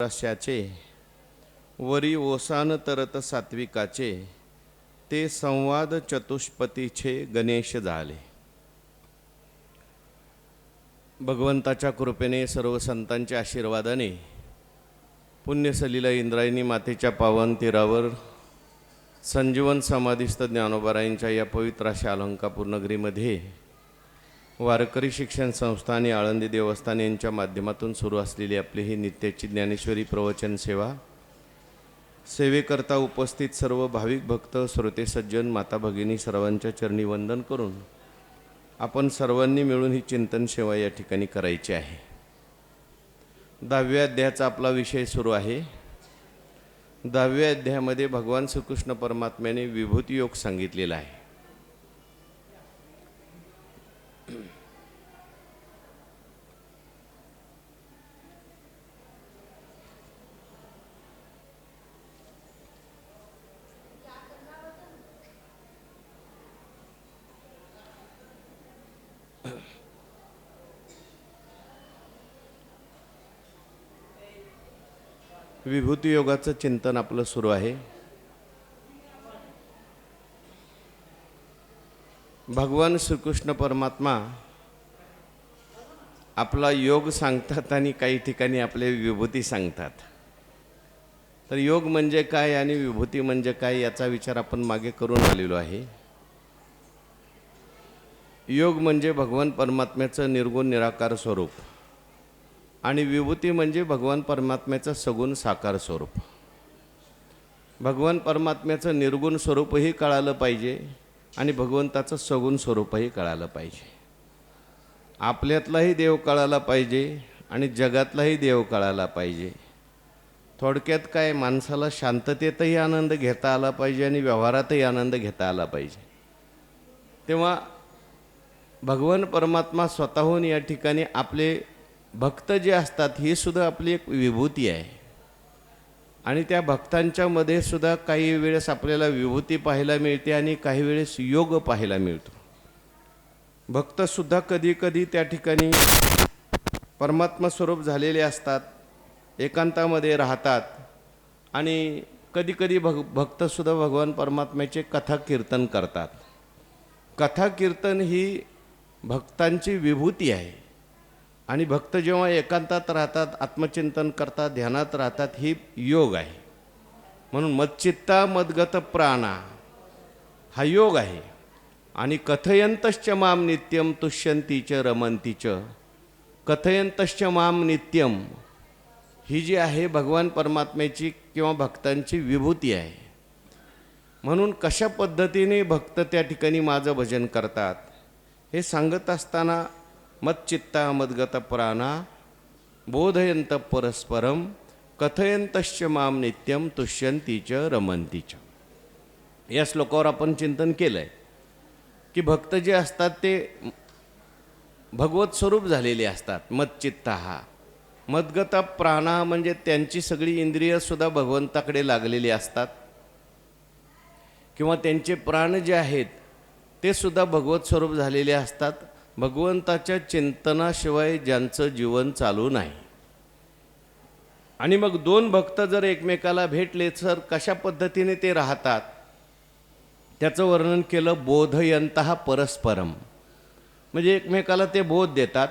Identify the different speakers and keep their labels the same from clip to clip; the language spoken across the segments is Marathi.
Speaker 1: रस्याचे वरी ओसान तरत सात्विकाचे ते संवाद चतुष्पतीचे गणेश झाले। भगवंताच्या कृपेने सर्व संतांच्या आशीर्वादाने पुण्यसलीला इंद्रायणी मातेच्या पावन तीरावर संजीवन समाधीस्थ ज्ञानोबारायांच्या या पवित्र अशा अलंकापूर नगरीमध्ये वारकरी शिक्षण संस्था आणि आळंदी देवस्थान यांच्या माध्यमातून सुरू असलेली आपली ही नित्याची ज्ञानेश्वरी प्रवचन सेवा सेवेकरता उपस्थित सर्व भाविक भक्त श्रोते सज्जन माता भगिनी सर्वांच्या चरणी वंदन करून आपण सर्वांनी मिळून ही चिंतन सेवा या ठिकाणी करायची आहे। 10व्या अध्यायाचा आपला विषय सुरू आहे। 10व्या अध्यायामध्ये भगवान श्रीकृष्ण परमात्म्याने विभूती योग सांगितलेला आहे। विभूती योगाचं चिंतन आपलं सुरू आहे। भगवान श्रीकृष्ण परमात्मा आपला योग सांगतात आणि काही ठिकाणी आपले विभूती सांगतात। तर योग म्हणजे काय आणि विभूती म्हणजे काय याचा विचार आपण मागे करून आलेलो आहे। योग म्हणजे भगवान परमात्म्याचं निर्गुण निराकार स्वरूप आणि विभूती म्हणजे भगवान परमात्म्याचं सगुण साकार स्वरूप। भगवान परमात्म्याचं निर्गुण स्वरूपही कळालं पाहिजे आणि भगवंताचं सगुण स्वरूपही कळालं पाहिजे। आपल्यातलाही देव कळाला पाहिजे आणि जगातलाही देव कळाला पाहिजे। थोडक्यात काय, माणसाला शांततेतही आनंद घेता आला पाहिजे आणि व्यवहारातही आनंद घेता आला पाहिजे। तेव्हा भगवान परमात्मा स्वतःहून या ठिकाणी आपले भक्त जे असतात ही सुद्धा आपली एक विभूती आहे आणि त्या भक्तांच्या मध्ये सुद्धा काही वेळेस आपल्याला विभूती पाहायला मिळते आणि काही वेळेस योग पाहायला मिळतो। भक्त सुद्धा कधी कधी त्या ठिकाणी परमात्मा स्वरूप झालेले असतात, एकांतामध्ये राहतात आणि कधी कधी भक्त सुद्धा भगवान परमात्म्याचे कथा कीर्तन करतात। कथा कीर्तन ही भक्तांची विभूती आहे आणि भक्त जेव्हा एकांतात राहतात, आत्मचिंतन करतात, ध्यानात राहतात, ही योग आहे। म्हणून मच्चित्ता मद्गत प्राणा हा योग आहे। आणि कथयंतश्च माम नित्यम तुष्यंतीच रमंतीच, कथयंतश्च माम नित्यम ही जी आहे भगवान परमात्म्याची किंवा भक्तांची विभूती आहे। म्हणून कशा पद्धतीने भक्त त्या ठिकाणी माझं भजन करतात हे सांगत असताना मच्चित्ता मद्गत प्राणा बोधयंत परस्परम कथयंतश्च माम नित्यम तुष्यंतीच रमंतीच, या श्लोकावर आपण चिंतन केलंय की भक्त जे असतात ते भगवत स्वरूप झालेले असतात। मच्चित्ता हा मद्गत प्राणा म्हणजे त्यांची सगळी इंद्रिय सुद्धा भगवंताकडे लागलेली असतात किंवा त्यांचे प्राण जे आहेत ते सुद्धा भगवत स्वरूप झालेले असतात। भगवंताच्या चिंतनाशिवाय ज्यांचं जीवन चालू नाही। आणि मग दोन भक्त जर एकमेकाला भेटले तर कशा पद्धतीने ते राहतात त्याचं वर्णन केलं। बोधयंतः परस्परम म्हणजे एकमेकाला ते बोध देतात।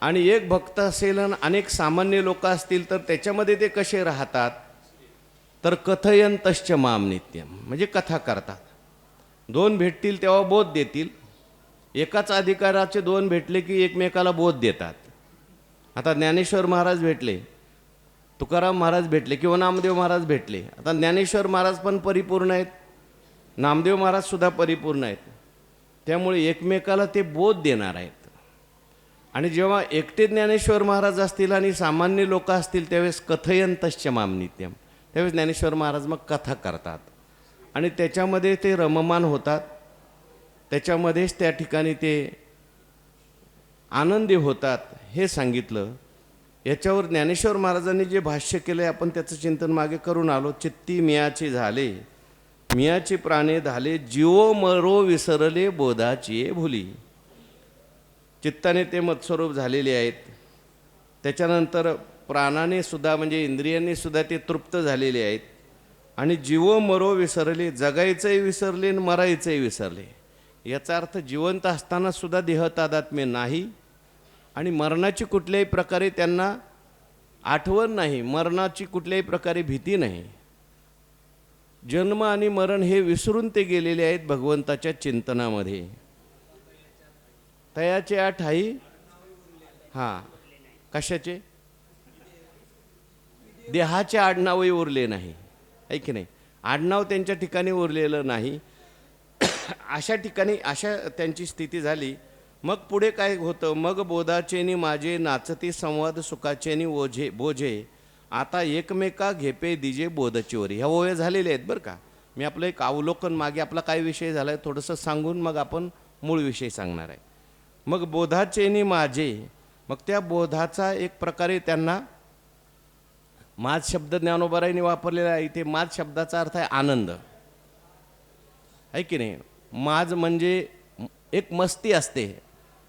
Speaker 1: आणि एक भक्त असेल आणि अनेक सामान्य लोक असतील तर त्याच्यामध्ये ते कसे राहतात तर कथयंतश्च माम नित्यम म्हणजे कथा करतात। दोन भेटतील तेव्हा बोध देतील। एकाच अधिकाराचे दोन भेटले की एकमेकाला बोध देतात। आता ज्ञानेश्वर महाराज भेटले, तुकाराम महाराज भेटले किंवा नामदेव महाराज भेटले। आता ज्ञानेश्वर महाराज पण परिपूर्ण आहेत, नामदेव महाराज सुद्धा परिपूर्ण आहेत, त्यामुळे एकमेकाला ते बोध देणार आहेत। आणि जेव्हा एकटे ज्ञानेश्वर महाराज असतील आणि सामान्य लोक असतील त्यावेळेस कथयंतश्च माम नित्यम, त्यावेळेस ज्ञानेश्वर महाराज मग कथा करतात आणि त्याच्यामध्ये ते रममान होतात, त्याच्यामध्येच त्या ठिकाणी ते आनंदी होतात हे सांगितलं। याच्यावर ज्ञानेश्वर महाराजांनी जे भाष्य केलं आपण त्याचं चिंतन मागे करून आलो। चित्ती मियाची झाले मियाची प्राणे झाले, जीवो मरो विसरले बोधाची भुली। चित्ताने ते मत्स्वरूप झालेले आहेत। त्याच्यानंतर प्राणाने सुद्धा म्हणजे इंद्रियांनी सुद्धा ते तृप्त झालेले आहेत आणि जीव मरो विसरले, जगायचंही विसरले आणि मरायचंही विसरले. याचा अर्थ जिवंत असताना सुद्धा देह तादात्म्य नाही आणि मरणाची कुठल्याही प्रकारे त्यांना आठवण नाही, मरणाची कुठल्याही प्रकारे भीती नाही. जन्म आणि मरण हे विसरून ते गेलेले आहेत भगवंताच्या चिंतनामध्ये. तयाचे ठाई हां कशाचे? देहाचे आडनावही उरले नाही, आहे की नाही? आडनाव त्यांच्या ठिकाणी उरलेलं नाही. अशा ठिकाणी अशा त्यांची स्थिती झाली. मग पुढे काय होतं? मग बोधाचेनी माझे नाचती संवाद सुखाचेनी ओझे बोझे, आता एकमेका घेपे दिजे बोधचीवरी. ह्या ओव्या झालेल्या आहेत बरं का. मी आपलं एक अवलोकन मागे आपला काय विषय झाला आहे थोडंसं सांगून मग आपण मूळ विषय सांगणार आहे. मग बोधाचेनी माझे, मग त्या बोधाचा एक प्रकारे त्यांना माझ शब्द ज्ञानोबारायांनी वापरलेला आहे. इथे माझ शब्दाचा अर्थ आहे आनंद, आहे की नाही? माझ म्हणजे एक मस्ती असते.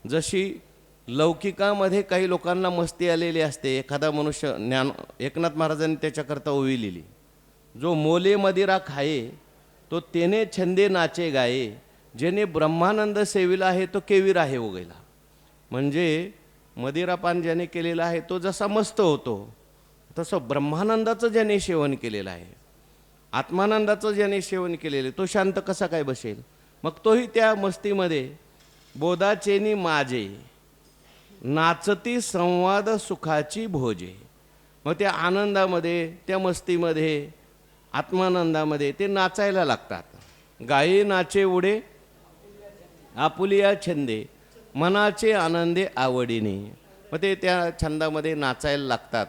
Speaker 1: जशी लौकिकामध्ये काही लोकांना मस्ती आलेली असते. एखादा मनुष्य एकनाथ महाराजांनी त्याच्याकरता ओवी लिहिली, जो मोले मदिरा खाये तो तेने छंदे नाचे गाये, जेने ब्रह्मानंद सेविला आहे तो केवीर आहे उगैला. म्हणजे मदिरापान ज्याने केलेला आहे तो जसा मस्त होतो, तसं ब्रह्मानंदाचं ज्याने सेवन केलेलं आहे, आत्मानंदाचं ज्याने सेवन केलेलं आहे, तो शांत कसा काय बसेल? मग तोही त्या मस्तीमध्ये बोधाचेनी माझे नाचती संवाद सुखाची भोजे. मग त्या आनंदामध्ये, त्या मस्तीमध्ये, आत्मानंदामध्ये ते नाचायला लागतात. गाये नाचे उडे आपुलिया छंदे, मनाचे आनंदे आवडीने. मग ते त्या छंदामध्ये नाचायला लागतात.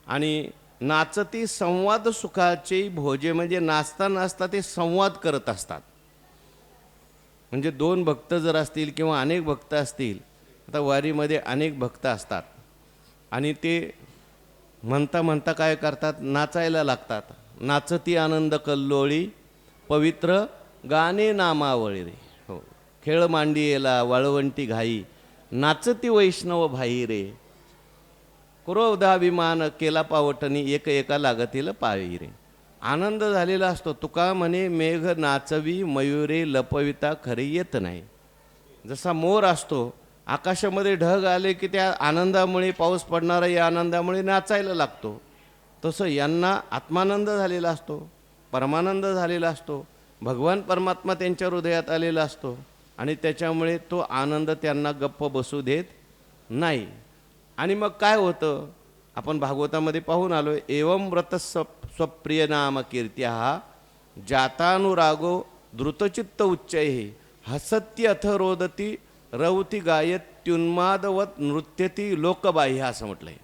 Speaker 1: आणि नाचती संवाद सुखाचे भोजे म्हणजे नाचता नाचता ते संवाद करत असतात. म्हणजे दोन भक्त जर असतील किंवा अनेक भक्त असतील, आता वारीमध्ये अनेक भक्त असतात आणि ते म्हणता म्हणता काय करतात? नाचायला लागतात. नाचती आनंद कल्लोळी पवित्र गाणे नामावळी रे. हो, खेळ मांडियेला वाळवंटी घाई, नाचती वैष्णव भाई रे, क्रोधाभिमान केला पावटणी एक एका लागतील पाळी रे. आनंद झालेला असतो. तुका म्हणे मेघ नाचवी मयुरे लपविता खरी येत नाही. जसा मोर असतो, आकाशामध्ये ढग आले की त्या आनंदामुळे, पाऊस पडणारा या आनंदामुळे नाचायला लागतो. तसं यांना आत्मानंद झालेला असतो, परमानंद झालेला असतो, भगवान परमात्मा त्यांच्या हृदयात आलेला असतो आणि त्याच्यामुळे तो आनंद त्यांना गप्प बसू देत नाही. आणि मग काय होतं? आपण भागवतामध्ये पाहून आलो, एवं व्रत स्वप्रिय नाम कीर्त्या जातानुरागो द्रुतचित्त उच्चैः हसत्य अथ रोदती रवती गायत्युन्मादवत नृत्यती लोकबाह्य, असं म्हटलंय.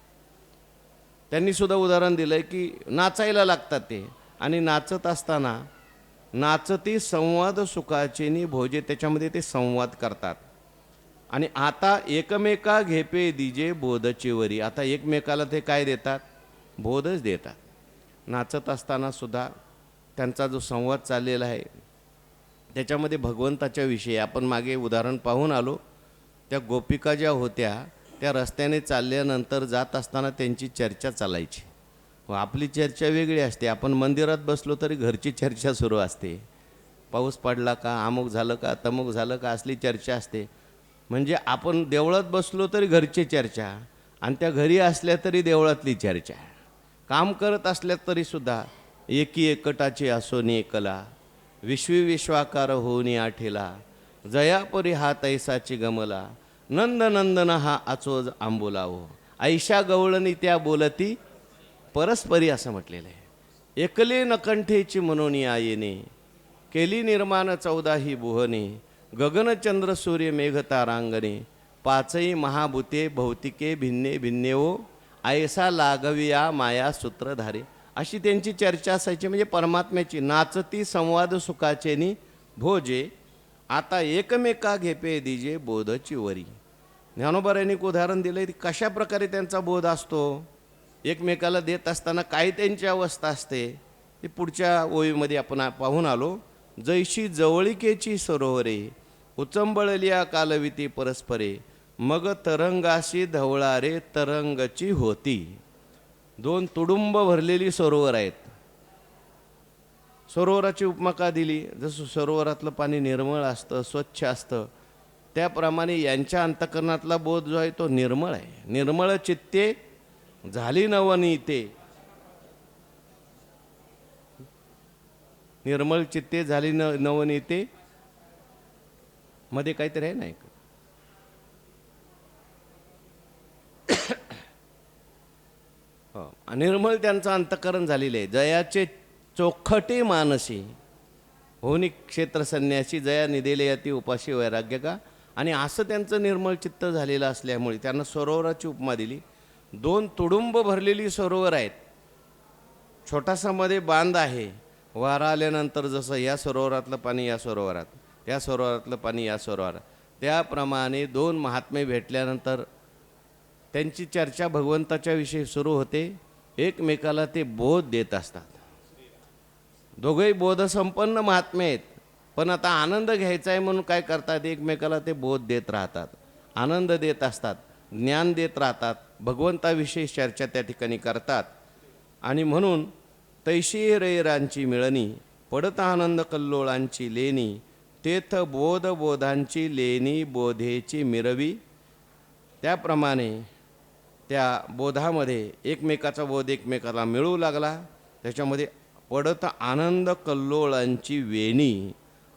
Speaker 1: त्यांनी सुद्धा उदाहरण दिलंय की नाचायला लागतात ते, आणि नाचत असताना नाचती संवाद सुखाचेनी भोजे, त्याच्यामध्ये ते संवाद करतात. आणि आता एकमेका घेपे दिजे बोधचीवरी, आता एकमेकाला ते काय देतात? बोधच देतात. नाचत असताना सुद्धा त्यांचा जो संवाद चाललेला आहे त्याच्यामध्ये भगवंताच्या विषयी आपण मागे उदाहरण पाहून आलो. त्या गोपिका ज्या होत्या त्या रस्त्याने चालल्यानंतर जात असताना त्यांची चर्चा चालायची. व आपली चर्चा वेगळी असते. आपण मंदिरात बसलो तरी घरची चर्चा सुरू असते. पाऊस पडला का, अमुक झालं का, तमुक झालं का, असली चर्चा असते. म्हणजे आपण देवळात बसलो तरी घरची चर्चा, आणि त्या घरी असल्या तरी देवळातली चर्चा. काम करत असल्या तरीसुद्धा एकी एकटाचे असोनी एकला, विश्वी विश्वाकार होनी आठेला, जयापरी हा तैसाची गमला, नंद नंदन हा अचोज आंबोलावो, ऐशा गवळणी त्या बोलती परस्परी, असं म्हटलेलं आहे. एकले नकंठेची म्हणून आयेने, केली निर्माण 14 ही बुहने, गगनचंद्र सूर्य मेघ तारांगणे, पाचही महाभूते भौतिके भिन्ने भिन्नेओ, ऐसा लागविया माया सूत्रधारे. अशी त्यांची चर्चा असायची. म्हणजे परमात्म्याची. नाचती संवाद सुखाचेनी भोजे, आता एकमेका घेपे दिजे बोधची वरी. ज्ञानोबारायांनी एक उदाहरण दिलं की कशा प्रकारे त्यांचा बोध असतो. एकमेकाला देत असताना काय त्यांची अवस्था असते ते पुढच्या ओळीमध्ये आपण पाहून आलो. जैशी जवळिकेची सरोवरे, उचंबळलिया कालविती परस्परे, मग तरंगाशी धवळारे तरंगची होती. दोन तुडुंब भरलेली सरोवर आहेत. सरोवराची उपमा का दिली? जसं सरोवरातलं पाणी निर्मळ असतं, स्वच्छ असतं, त्याप्रमाणे यांच्या अंतःकरणातला बोध जो आहे तो निर्मळ आहे. निर्मळ चित्ते झाली नवनीते. निर्मळ चित्ते झाली नवनीते मध्ये काहीतरी आहे नाही. निर्मळ त्यांचं अंतःकरण झालेलं आहे. जयाचे चोखटे मानसी होनी क्षेत्र संन्यासी जया निदेले याती उपाशी वैराग्य का. आणि असं त्यांचं निर्मळ चित्त झालेलं असल्यामुळे त्यांना सरोवराची उपमा दिली. दोन तुडुंब भरलेली सरोवर आहेत. छोटासा मध्ये बांध आहे. वारा आल्यानंतर जसं या सरोवरातलं पाणी या सरोवरात, त्या सरोवरातलं पाणी या सरोवरात, त्याप्रमाणे दोन महात्मे भेटल्यानंतर त्यांची चर्चा भगवंताच्या विषयी सुरू होते. एकमेकाला ते बोध देत असतात. दोघेही बोधसंपन्न महात्मे आहेत. पण आता आनंद घ्यायचा आहे म्हणून काय करतात? एकमेकाला ते बोध देत राहतात, आनंद देत असतात, ज्ञान देत राहतात, भगवंताविषयी चर्चा त्या ठिकाणी करतात. आणि म्हणून तैशी रैरांची मिळणी पडत आनंद कल्लोळांची लेणी तेथ बोध बोधांची लेणी बोधेची मिरवी. त्याप्रमाणे त्या बोधामध्ये एकमेकाचा बोध एकमेकाला मिळू लागला. त्याच्यामध्ये पडत आनंद कल्लोळांची वेणी,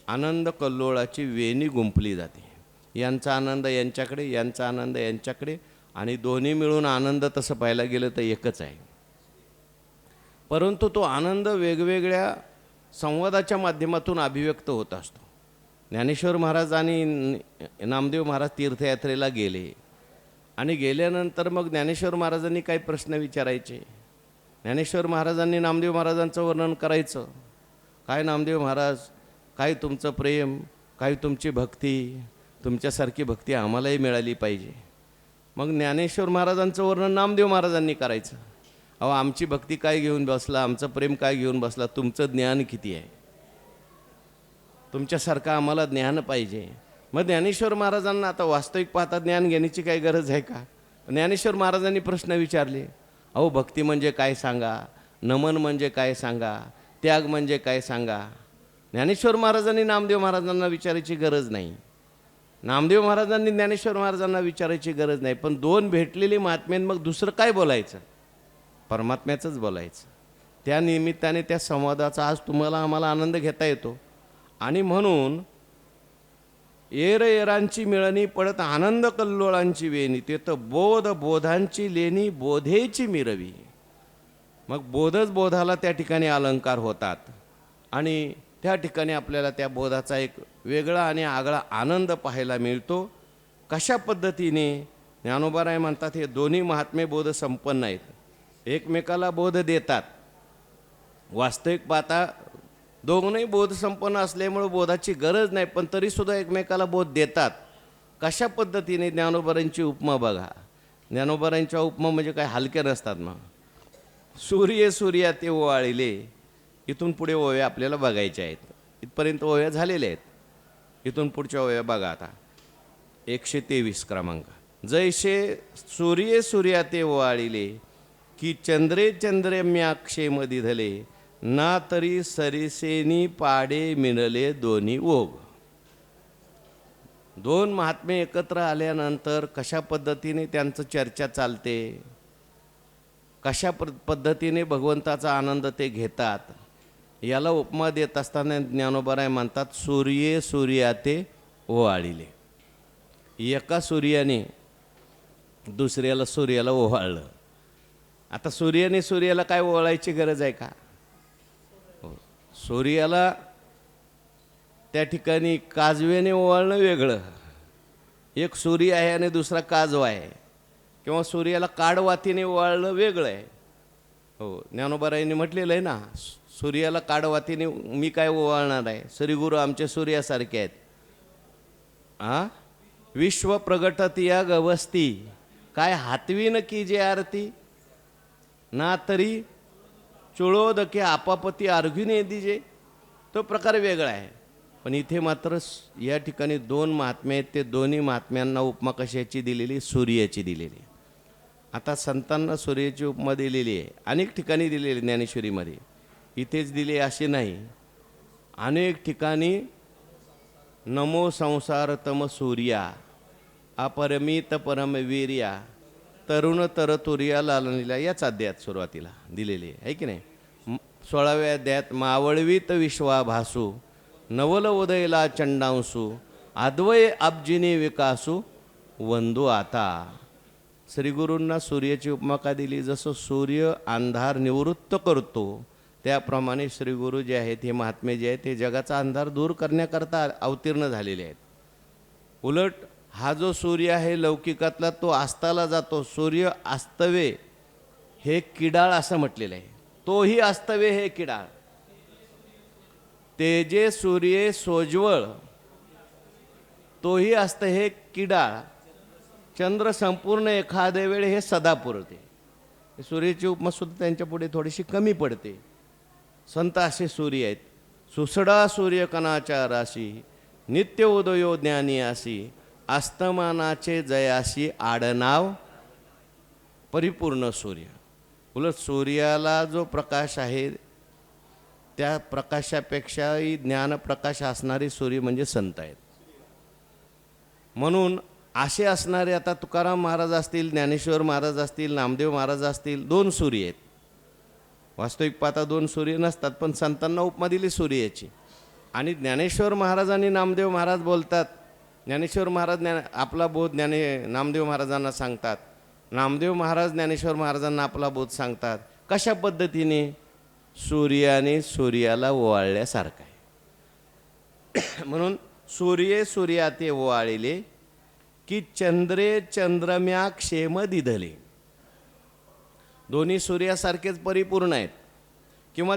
Speaker 1: आनंद कल्लोळाची वेणी गुंफली जाते. यांचा आनंद यांच्याकडे, यांचा आनंद यांच्याकडे, आणि दोन्ही मिळून आनंद तसं पाहायला गेलं तर एकच आहे. परंतु तो आनंद वेगवेगळ्या संवादाच्या माध्यमातून अभिव्यक्त होत असतो. ज्ञानेश्वर महाराज आणि नामदेव महाराज तीर्थयात्रेला गेले आणि गेल्यानंतर मग ज्ञानेश्वर महाराजांनी काही प्रश्न विचारायचे. ज्ञानेश्वर महाराजांनी नामदेव महाराजांचं वर्णन करायचं. काय नामदेव महाराज, काय तुमचं प्रेम, काय तुमची भक्ती, तुमच्यासारखी भक्ती आम्हालाही मिळाली पाहिजे. मग ज्ञानेश्वर महाराजांचं वर्णन नामदेव महाराजांनी करायचं. अहो आमची भक्ती काय घेऊन बसला, आमचं प्रेम काय घेऊन बसला, तुमचं ज्ञान किती आहे, तुमच्यासारखं आम्हाला ज्ञान पाहिजे. मग ज्ञानेश्वर महाराजांना आता वास्तविक पाहता ज्ञान घेण्याची काही गरज आहे का? ज्ञानेश्वर महाराजांनी प्रश्न विचारले. अहो भक्ती म्हणजे काय सांगा, नमन म्हणजे काय सांगा, त्याग म्हणजे काय सांगा. ज्ञानेश्वर महाराजांनी नामदेव महाराजांना विचारायची गरज नाही, नामदेव महाराजांनी ज्ञानेश्वर महाराजांना विचारायची गरज नाही. पण दोन भेटलेली महात्म्यां मग दुसरं काय बोलायचं? परमात्म्याचंच बोलायचं. त्या निमित्ताने त्या संवादाचा आज तुम्हाला आम्हाला आनंद घेता येतो. आणि म्हणून येर येरांची मिळणी पडत आनंद कल्लोळांची वेणी तेथं बोध बोधांची लेणी बोधेची मिरवी. मग बोधच बोधाला त्या ठिकाणी अलंकार होतात आणि त्या ठिकाणी आपल्याला त्या बोधाचा एक वेगळा आणि आगळा आनंद पाहायला मिळतो. कशा पद्धतीने ज्ञानोबाराय म्हणतात हे दोन्ही महात्मे बोध संपन्न आहेत, एकमेकाला बोध देतात. वास्तविक पाहता दोघंही बोध संपन्न असल्यामुळे बोधाची गरज नाही, पण तरीसुद्धा एकमेकाला बोध देतात. कशा पद्धतीने ज्ञानोबारांची उपमा बघा. ज्ञानोबारांच्या उपमा म्हणजे काय हलक्या नसतात. मग सूर्य सूर्या ते ओवाळिले, इथून पुढे ओव्या आपल्याला बघायच्या आहेत. इथपर्यंत ओव्या झालेल्या आहेत, इथून पुढच्या ओव्या बघा. आता 123 क्रमांक. जैसे सूर्य सूर्या ते ओवाळिले की चंद्रे चंद्रम्याक्षे मधिधले ना तरी सरिसेनी पाडे मिळले दोन्ही ओघ. दोन महात्मे एकत्र आल्यानंतर कशा पद्धतीने त्यांचं चर्चा चालते, कशा पद्धतीने भगवंताचा आनंद ते घेतात, याला उपमा देत असताना ज्ञानोबाराय म्हणतात सूर्ये सूर्या ते ओवाळिले. एका सूर्याने दुसऱ्याला सूर्याला ओवाळलं. आता सूर्याने सूर्याला काय ओवाळायची गरज आहे का? सूर्याला त्या ठिकाणी काजव्याने ओवाळणं वेगळं. एक सूर्य आहे आणि दुसरा काजवा आहे, किंवा सूर्याला काडवातीने ओवाळणं वेगळं आहे. हो, ज्ञानोबारायांनी म्हटलेलं आहे ना, सूर्याला काडवातीने मी काय ओवाळणार आहे, श्रीगुरु आमचे सूर्यासारखे आहेत. विश्व प्रगटती या गवस्ती काय हातवीन की जे आरती ना तरी चुळोद के आपापती अर्घ्युने दिजे. तो प्रकार वेगळा आहे. पण इथे मात्र या ठिकाणी दोन महात्मे आहेत, ते दोन्ही महात्म्यांना उपमा कशाची दिलेली? सूर्याची दिलेली. आता संतांना सूर्याची उपमा दिलेली आहे, अनेक ठिकाणी दिलेली ज्ञानेश्वरीमध्ये, इथेच दिली अशी नाही, अनेक ठिकाणी. नमो संसार तम सूर्या अपरमित परमवीर्या तरुण तरतुर्या लालनीला, याच अध्यायात सुरुवातीला दिलेली आहे की नाही? 16व्या अध्यायात मावळवीत विश्वाभासू नवल उदयला चंडांसू अद्वय अब्जिनी विकासू वंदू आता. श्रीगुरूंना सूर्याची उपमा का दिली? जसं सूर्य अंधार निवृत्त करतो, त्याप्रमाणे श्रीगुरू जे आहेत, हे महात्मे जे आहेत, ते जगाचा अंधार दूर करण्याकरता अवतीर्ण झालेले आहेत. उलट हा जो सूर्य आहे लौकिकातला, तो अस्ताला जातो. सूर्य अस्तवे हे किडाळ असं म्हटलेलं आहे, तोही अस्तवे हे किडाळ. तेजे सूर्ये सोज्वळ तोही असतं हे किडाळ. चंद्र संपूर्ण एखाद्या वेळे हे सदा पुरते. सूर्याची उपमा सुद्धा त्यांच्या पुढे थोडीशी कमी पडते. संत असे सूर्य आहेत. सुसडा सूर्यकणाच्या राशी नित्य उदयो ज्ञानी असी अस्तमानाचे जयाशी आडनाव परिपूर्ण सूर्य. उलट सूर्याला जो प्रकाश आहे त्या प्रकाशापेक्षाही ज्ञानप्रकाश असणारे सूर्य म्हणजे संत आहेत. म्हणून असे असणारे आता तुकाराम महाराज असतील, ज्ञानेश्वर महाराज असतील, नामदेव महाराज असतील, दोन सूर्य आहेत. वास्तविक पाहता दोन सूर्य नसतात, पण संतांना उपमा दिली सूर्याची. आणि ज्ञानेश्वर महाराज आणि नामदेव महाराज बोलतात. ज्ञानेश्वर महाराज आपला बोध नामदेव महाराजांना सांगतात. नामदेव महाराज ज्ञानेश्वर महाराजांना आपला बोध सांगतात. कशा पद्धतीने? सूर्याने सूर्याला ओवाळल्यासारखं आहे. म्हणून सूर्ये सूर्याते ओवाळिले की चंद्रे चंद्रम्या क्षेम दिधले. दोन्ही सूर्यासारखेच परिपूर्ण आहेत. किंवा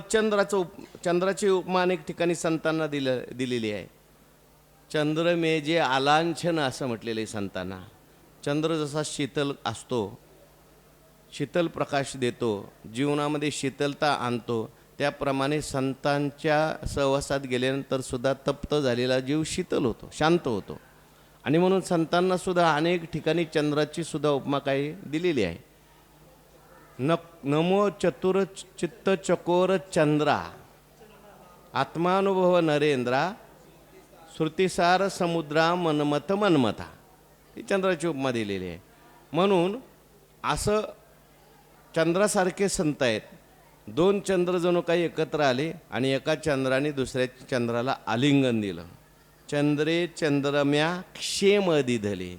Speaker 1: चंद्राची उपमा अनेक ठिकाणी संतांना दिलेली आहे. चंद्र मेजे आलांछन असं म्हटलेलं आहे संतांना. चंद्र जसा शीतल असतो, शीतल प्रकाश देतो, जीवनामध्ये शीतलता आणतो, त्याप्रमाणे संतांच्या सहवासात गेल्यानंतर सुद्धा तप्त झालेला जीव शीतल होतो, शांत होतो. आणि म्हणून संतांना सुद्धा अनेक ठिकाणी चंद्राची सुद्धा उपमा काही दिलेली आहे. नमो चतुर चित्त चकोर चंद्रा आत्मानुभव नरेंद्रा श्रुतिसार समुद्रा मनमथ मनमथा. ही चंद्राची उपमा दिलेली आहे. म्हणून असं चंद्रासारखे संत आहेत. दोन चंद्र जणू काही एकत्र आले आणि एका चंद्राने दुसऱ्या चंद्राला आलिंगन दिलं. चंद्रे चंद्रम्या क्षेम दिधले.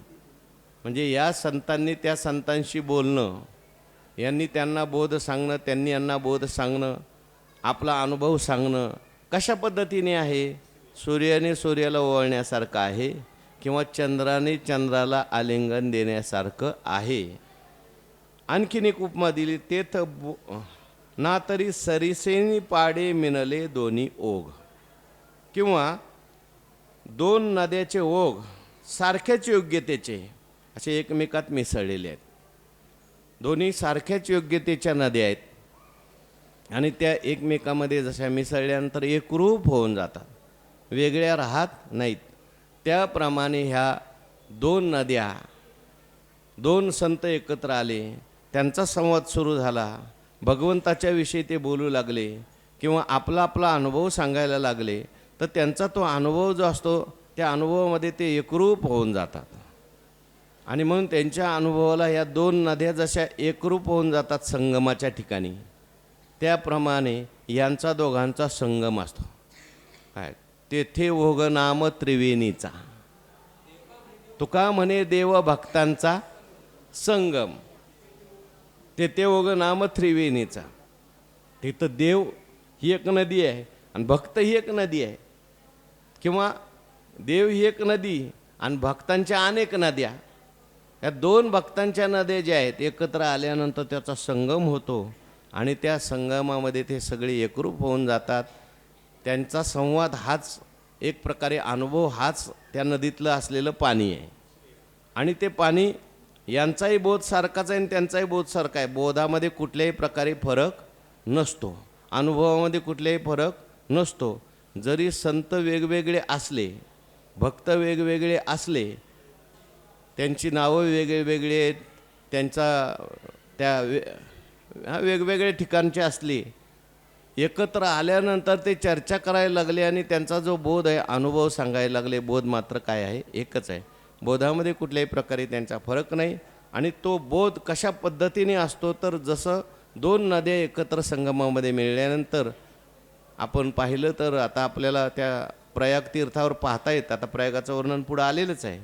Speaker 1: म्हणजे या संतांनी त्या संतांशी बोलणं, यांनी त्यांना बोध सांगणं, त्यांनी यांना बोध सांगणं, आपला अनुभव सांगणं कशा पद्धतीने आहे? सूर्याने सूर्याला ओवाळण्यासारखं आहे किंवा चंद्राने चंद्राला आलिंगन देण्यासारखं आहे. आणखीन एक उपमा दिली, तेथ ना तरी सरिसेनी पाडे मिनले दोन्ही ओघ. किंवा दोन नद्याचे ओघ सारख्याच योग्यतेचे असे एकमेकात मिसळलेले आहेत. दोन्ही सारख्याच योग्यतेच्या नद्या आहेत आणि त्या एकमेकामध्ये जशा मिसळल्यानंतर एकरूप होऊन जातात, वेगळ्या राहत नाहीत. त्याप्रमाणे ह्या दोन नद्या, दोन संत एकत्र आले, त्यांचा संवाद सुरू झाला. भगवंताच्या विषयी ते बोलू लागले किंवा आपला आपला अनुभव सांगायला लागले, तर त्यांचा तो अनुभव जो असतो त्या अनुभवामध्ये ते एकरूप होऊन जातात. आणि म्हणून त्यांच्या अनुभवाला या दोन नद्या जशा एकरूप होऊन जातात संगमाच्या ठिकाणी, त्याप्रमाणे यांचा दोघांचा संगम असतो. काय? तेथे ओघ नाम त्रिवेणीचा. तुका म्हणे देव भक्तांचा संगम. तेथे ओघ नाम त्रिवेणीचा. तिथं देव ही एक नदी आहे आणि भक्त ही एक नदी आहे. किंवा देव ही एक नदी आणि भक्तांच्या अनेक नद्या. या दोन भक्तांच्या नद्या ज्या आहेत एकत्र आल्यानंतर त्याचा संगम होतो आणि त्या संगमामध्ये ते सगळे एकरूप होऊन जातात. त्यांचा संवाद हाच एक प्रकारे अनुभव, हाच त्या नदीतलं असलेलं पाणी आहे. आणि ते पाणी यांचाही बोध सारखाच आहे आणि त्यांचाही बोध सारखा आहे. बोधामध्ये कुठल्याही प्रकारे फरक नसतो, अनुभवामध्ये कुठल्याही फरक नसतो. जरी संत वेगवेगळे असले, भक्त वेगवेगळे असले, त्यांची नावं वेगवेगळी आहेत, वेगवेगळ्या ठिकाणचे असली, एकत्र आल्यानंतर ते चर्चा करायला लागले आणि त्यांचा जो बोध आहे, अनुभव सांगायला लागले. बोध मात्र काय आहे? एकच आहे. बोधामध्ये कुठल्याही प्रकारे त्यांचा फरक नाही. आणि तो बोध कशा पद्धतीने असतो, तर जसं दोन नद्या एकत्र संगमामध्ये मिळाल्यानंतर आपण पाहिलं तर आता आपल्याला त्या प्रयाग तीर्थावर पाहता येतं. आता प्रयागाचं वर्णन पुढं आलेलंच आहे.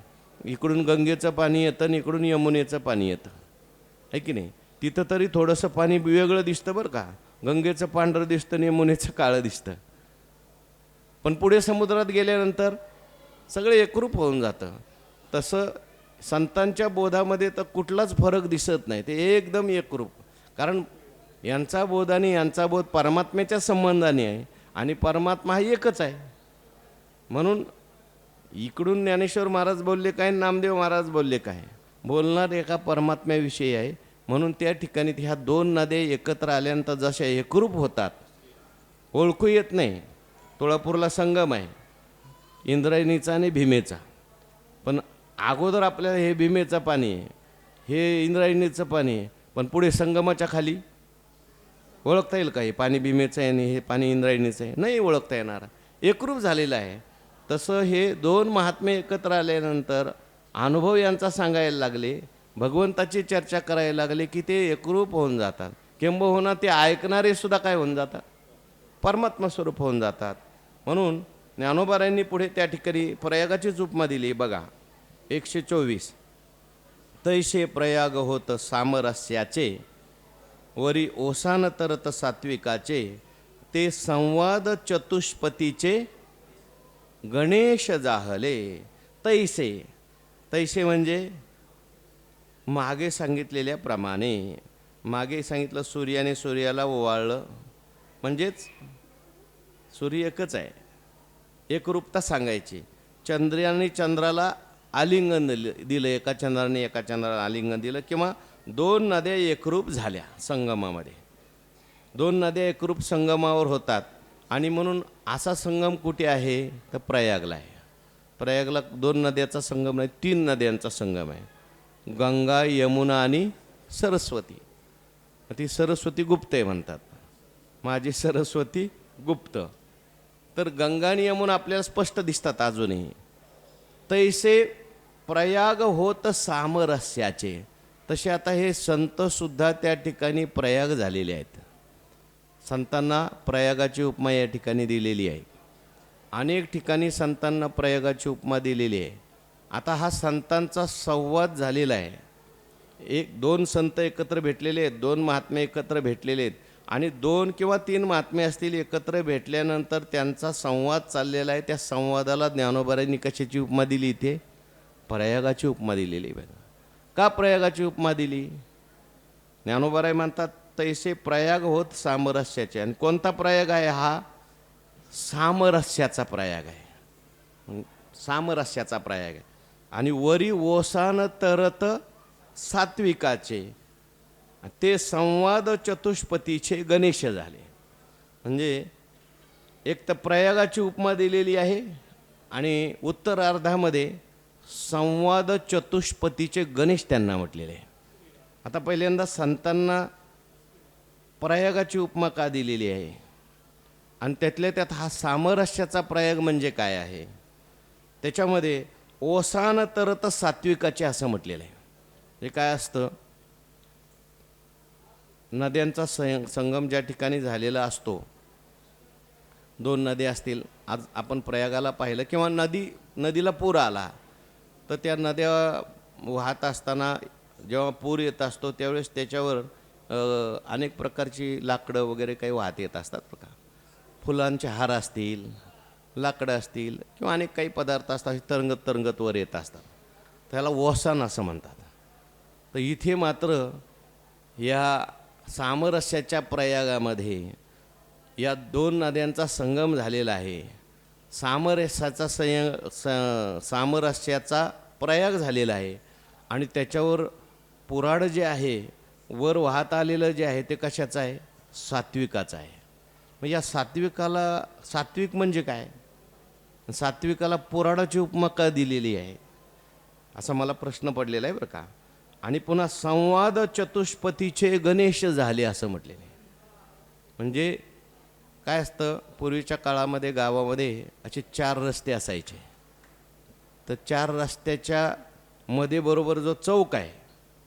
Speaker 1: इकडून गंगेचं पाणी येतं आणि इकडून यमुनेचं पाणी येतं, आहे की नाही? तिथं तरी थोडंसं पाणी वेगळं दिसतं बरं का. गंगेचं पांढरं दिसतं आणि यमुनेचं काळं दिसतं. पण पुढे समुद्रात गेल्यानंतर सगळं एकरूप होऊन जातं. तसं संतांच्या बोधामध्ये तर कुठलाच फरक दिसत नाही, ते एकदम एकरूप. कारण यांचा बोध आणि यांचा बोध परमात्म्याच्या संबंधाने आहे आणि परमात्मा हा एकच आहे. म्हणून इकडून ज्ञानेश्वर महाराज बोलले काय, नामदेव महाराज बोलले काय, बोलणार एका परमात्म्याविषयी आहे. म्हणून त्या ठिकाणी ह्या दोन नद्या एकत्र आल्यानंतर जशा एकरूप होतात, ओळखू येत नाही. तुळापूरला संगम आहे, इंद्रायणीचा आणि भीमेचा. पण अगोदर आपल्याला हे भीमेचं पाणी आहे, हे इंद्रायणीचं पाणी आहे, पण पुढे संगमाच्या खाली ओळखता येईल का हे पाणी भीमेचं आहे आणि हे पाणी इंद्रायणीचं आहे? नाही ओळखता येणार, एकरूप झालेलं आहे. तसं हे दोन महात्मे एकत्र आल्यानंतर अनुभव यांचा सांगायला लागले, भगवंताची चर्चा करायला लागले की ते एकरूप होऊन जातात. किंबहुना ते ऐकणारे सुद्धा काय होऊन जातात? परमात्मा स्वरूप होऊन जातात. म्हणून ज्ञानोबारायांनी पुढे त्या ठिकाणी प्रयागाचीच उपमा दिली. बघा 124, तैसे प्रयाग होत सामरस्याचे, वरी ओसान तरत सात्विकाचे, ते संवाद चतुष्पतीचे गणेश जाहले. तैसे, तैसे म्हणजे मागे सांगितलेल्याप्रमाणे. मागे सांगितलं सूर्याने सूर्याला ओवाळलं, म्हणजेच सूर्य एकच आहे, एकरूपता सांगायची. चंद्राने चंद्राला आलिंगन दिलं, एका चंद्राने एका चंद्राला आलिंगन दिलं. किंवा दोन नद्या एकरूप झाल्या संगमामध्ये, दोन नद्या एकरूप संगमावर होतात. आणि म्हणून असा संगम कुठे आहे तर प्रयागला आहे. प्रयागला दोन नद्याचा संगम नाही, तीन नद्यांचा संगम आहे, गंगा, यमुना आणि सरस्वती. ती सरस्वती गुप्त आहे म्हणतात, माझी सरस्वती गुप्त. तर गंगा आणि यमुना आपल्याला स्पष्ट दिसतात अजूनही. तैसे प्रयाग होत सामरस्याचे, तसे आता हे संतसुद्धा त्या ठिकाणी प्रयाग झालेले आहेत. संतांना प्रयागाची उपमा या ठिकाणी दिलेली आहे. अनेक ठिकाणी संतांना प्रयागाची उपमा दिलेली आहे. आता हा संतांचा संवाद झालेला आहे. दोन संत एकत्र भेटलेले आहेत, दोन महात्मे एकत्र भेटलेले आहेत, आणि दोन किंवा तीन महात्मे असतील एकत्र भेटल्यानंतर त्यांचा संवाद चाललेला आहे. त्या संवादाला ज्ञानोबारांनी कशाची उपमा दिली? इथे प्रयागाची उपमा दिलेली आहे. का प्रयागाची उपमा दिली? ज्ञानोबाराय म्हणतात तैसे प्रयाग होत सामरस्याचे. आणि कोणता प्रयाग आहे हा? सामरस्याचा प्रयाग आहे, सामरस्याचा प्रयाग आहे. आणि वरी ओसान तरत सात्विकाचे, ते संवाद चतुष्पतीचे गणेश झाले. म्हणजे एक तर प्रयागाची उपमा दिलेली आहे आणि उत्तरार्धामध्ये संवाद चतुष्पतीचे गणेश त्यांना म्हटलेले आहे. आता पहिल्यांदा संतांना प्रयागाची उपमा का दिलेली आहे आणि त्यातल्या त्यात हा सामरस्याचा प्रयाग म्हणजे काय आहे? त्याच्यामध्ये ओसान तरत सात्विकाचे असं म्हटलेलं आहे. हे काय असतं? नद्यांचा संगम ज्या ठिकाणी झालेला असतो, दोन नद्या असतील, आज आपण प्रयागाला पाहिलं, किंवा नदीला पूर आला तर त्या नद्या वाहत असताना जेव्हा पूर येत असतो त्यावेळेस त्याच्यावर अनेक प्रकारची लाकडं वगैरे काही वाहत येत असतात बघा. फुलांचे हार असतील, लाकडं असतील, किंवा अनेक काही पदार्थ असतात, तरंगत तरंगत वर येत असतात. त्याला ओसान असं म्हणतात. तर इथे मात्र या सामरस्याच्या प्रयागामध्ये या दोन नद्यांचा संगम झालेला आहे. सामरस्याचा प्रयाग झालेला आहे. आणि त्याच्यावर पुराड जे आहे, वर वाहत आलेलं जे आहे, ते कशाचं आहे? सात्विकाचं आहे. मग या सात्विक म्हणजे काय? सात्विकाला पुराणाची उपमा का दिलेली आहे असा मला प्रश्न पडलेला आहे बरं का. आणि पुन्हा संवाद चतुष्पथीचे गणेश झाले असं म्हटलेलं आहे. म्हणजे काय असतं, पूर्वीच्या काळामध्ये गावामध्ये असे 4 रस्ते असायचे. तर 4 रस्त्याच्या मध्ये बरोबर जो चौक आहे,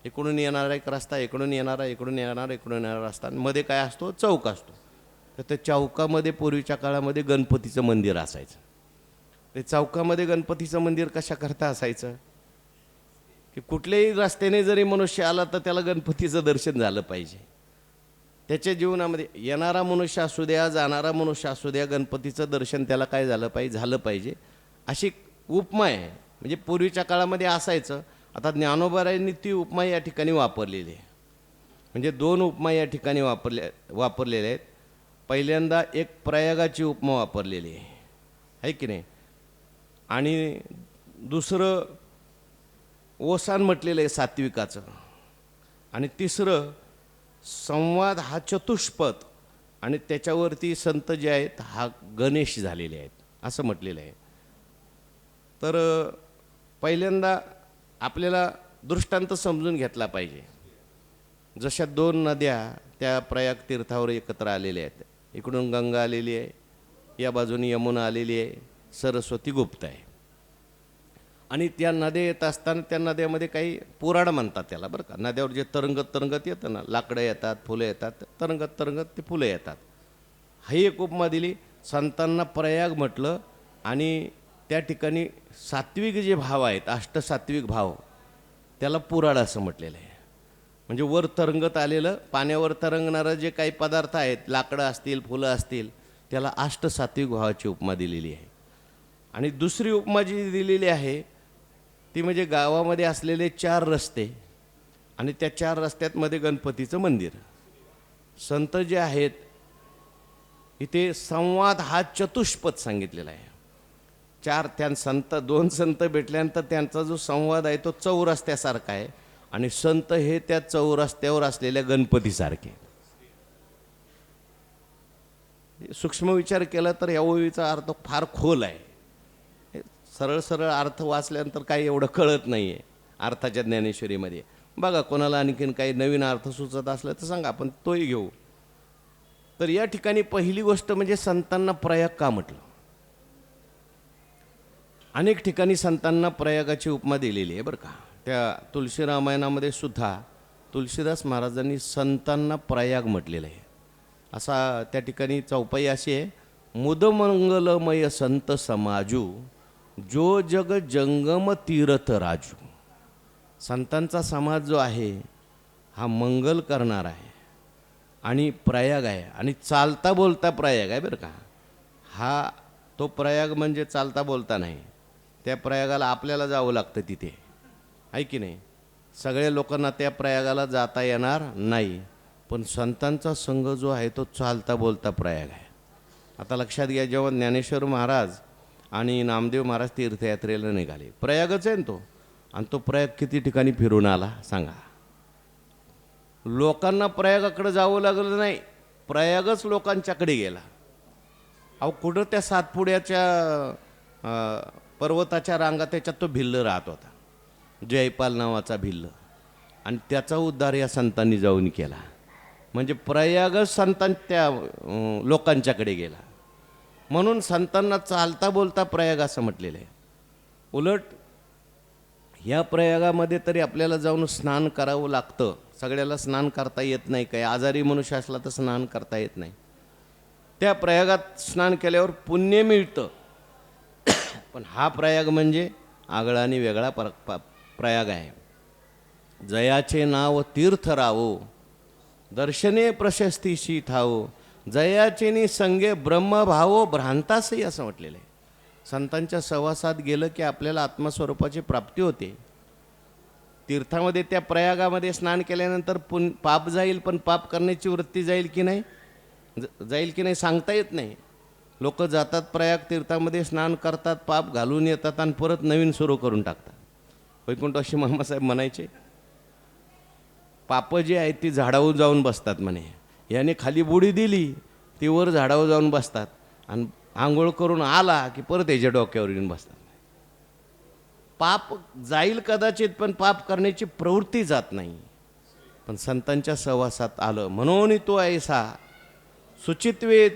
Speaker 1: इकडून येणारा एक रस्ता, इकडून येणारा रस्ता, आणि मध्ये काय असतो, चौक असतो. तर त्या चौकामध्ये पूर्वीच्या काळामध्ये गणपतीचं मंदिर असायचं. ते चौकामध्ये गणपतीचं मंदिर कशाकरता असायचं की कुठल्याही रस्त्याने जरी मनुष्य आला तर त्याला गणपतीचं दर्शन झालं पाहिजे. त्याच्या जीवनामध्ये येणारा मनुष्य असू द्या, जाणारा मनुष्य असू द्या, गणपतीचं दर्शन त्याला काय झालं पाहिजे अशी उपमा आहे. म्हणजे पूर्वीच्या काळामध्ये असायचं. आता ज्ञानोबारायांनी ती उपमा या ठिकाणी वापरलेली आहे. म्हणजे 2 उपमा या ठिकाणी वापरलेल्या आहेत. पहिल्यांदा एक प्रयागाची उपमा वापरलेली आहे की नाही, आणि दुसरं ओसान म्हटलेलं आहे सात्विकाचं, आणि तिसरं संवाद हा चतुष्पथ, आणि त्याच्यावरती संत जे आहेत हा गणेश झालेले आहेत असं म्हटलेलं आहे. तर पहिल्यांदा आपल्याला दृष्टांत समजून घेतला पाहिजे. जशा 2 नद्या त्या प्रयाग तीर्थावर एकत्र आलेल्या आहेत. इकडून गंगा आलेली आहे, या बाजूने यमुना आलेली आहे, सरस्वती गुप्त आहे. आणि त्या नद्या येत असताना त्या नद्यामध्ये काही पुराण म्हणतात त्याला बरं का. नद्यावर जे तरंगत येतं ना, लाकडं येतात, फुलं येतात, तरंगत ते फुलं येतात. ही एक उपमा दिली. संतांना प्रयाग म्हटलं, आणि त्या ठिकाणी सात्विक जे भाव आहेत, अष्टसात्विक भाव, त्याला पुराण असं म्हटलेलं आहे. म्हणजे वर तरंगत आलेलं, पाण्यावर तरंगणारं जे काही पदार्थ आहेत, लाकडं असतील, फुलं असतील, त्याला अष्टसात्विक भावाची उपमा दिलेली आहे. आणि दुसरी उपमा जी दिलेली आहे ती म्हणजे गावामध्ये असलेले 4 रस्ते, आणि त्या 4 रस्त्यामध्ये गणपतीचं मंदिर. संत जे आहेत इथे संवाद हा चतुष्पथ सांगितलेला आहे. 2 संत भेटल्यानंतर त्यांचा जो संवाद आहे तो चौरस्त्यासारखा आहे, आणि संत हे त्या चौरस्त्यावर असलेल्या गणपतीसारखे. सूक्ष्म विचार केला तर या ओळीचा अर्थ फार खोल आहे. सरळ अर्थ वाचल्यानंतर काही एवढं कळत नाही आहे अर्थाच्या ज्ञानेश्वरीमध्ये. बघा, कोणाला आणखीन काही नवीन अर्थ सुचत असलं तर सांगा, आपण तोही घेऊ. तर या ठिकाणी पहिली गोष्ट म्हणजे संतांना प्रयाग का म्हटलं. अनेक ठिकाणी संतांना प्रयागाची उपमा दिलेली आहे बरं का. त्या तुलसी रामायणामध्ये सुद्धा तुलसीदास महाराजांनी संतांना प्रयाग म्हटलेलं आहे. असा त्या ठिकाणी चौपाई अशी आहे, मुदमंगलमय संत समाजू, जो जग जंगम तीर्थ राजू. संतांचा समाज जो आहे हा मंगल करणार आहे, आणि प्रयाग आहे, आणि चालता बोलता प्रयाग आहे बरं का. हा तो प्रयाग म्हणजे चालता बोलता नाही. त्या प्रयागाला आपल्याला जावं लागतं तिथे, आहे की नाही. सगळ्या लोकांना त्या प्रयागाला जाता येणार नाही, पण संतांचा संघ जो आहे तो चालता बोलता प्रयाग आहे. आता लक्षात घ्या, जेव्हा ज्ञानेश्वर महाराज आणि नामदेव महाराज तीर्थयात्रेला निघाले, प्रयागच आहे ना तो, आणि तो प्रयाग किती ठिकाणी फिरून आला सांगा. लोकांना प्रयागाकडे जावं लागलं नाही, प्रयागच लोकांच्याकडे गेला. अहो, कुठं त्या सातपुड्याच्या पर्वताच्या रांगा, त्याच्यात तो भिल्ल राहत होता, जयपाल नावाचा भिल्ल, आणि त्याचा उद्धार या संतांनी जाऊन केला. म्हणजे प्रयागच संतांच्या लोकांच्याकडे गेला. म्हणून संतांना चालता बोलता प्रयाग असं म्हटलेलं आहे. उलट ह्या प्रयागामध्ये तरी आपल्याला जाऊन स्नान करावं लागतं. सगळ्याला स्नान करता येत नाही, काही आजारी मनुष्य असला तर स्नान करता येत नाही. त्या प्रयागात स्नान केल्यावर पुण्य मिळतं. पण हा प्रयाग म्हणजे आगळा आणि वेगळा प्रयाग आहे. जयाचे नाव तीर्थ रावो, दर्शने प्रशस्तीशी ठावो, जयाचेनी संगे ब्रह्मभावो भ्रांतासही असं म्हटलेलं आहे. संतांच्या सहवासात गेलं की आपल्याला आत्मस्वरूपाची प्राप्ती होते. तीर्थामध्ये त्या प्रयागामध्ये स्नान केल्यानंतर पाप जाईल, पण पाप करण्याची वृत्ती जाईल की नाही सांगता येत नाही. लोक जातात प्रयाग तीर्थामध्ये, स्नान करतात, पाप घालून येतात, आणि परत नवीन सुरू करून टाकतात. वैकुंठवासी मामासाहेब म्हणायचे, पाप जी आहेत ती झाडावर जाऊन बसतात म्हणे. याने खाली बुडी दिली ती वर झाडावर जाऊन बसतात आणि आंघोळ करून आला की परत याच्या डोक्यावर येऊन बसतात. पाप जाईल कदाचित, पण पाप करण्याची प्रवृत्ती जात नाही. पण संतांच्या सहवासात आलं म्हणून तो ऐसा सुचित्वे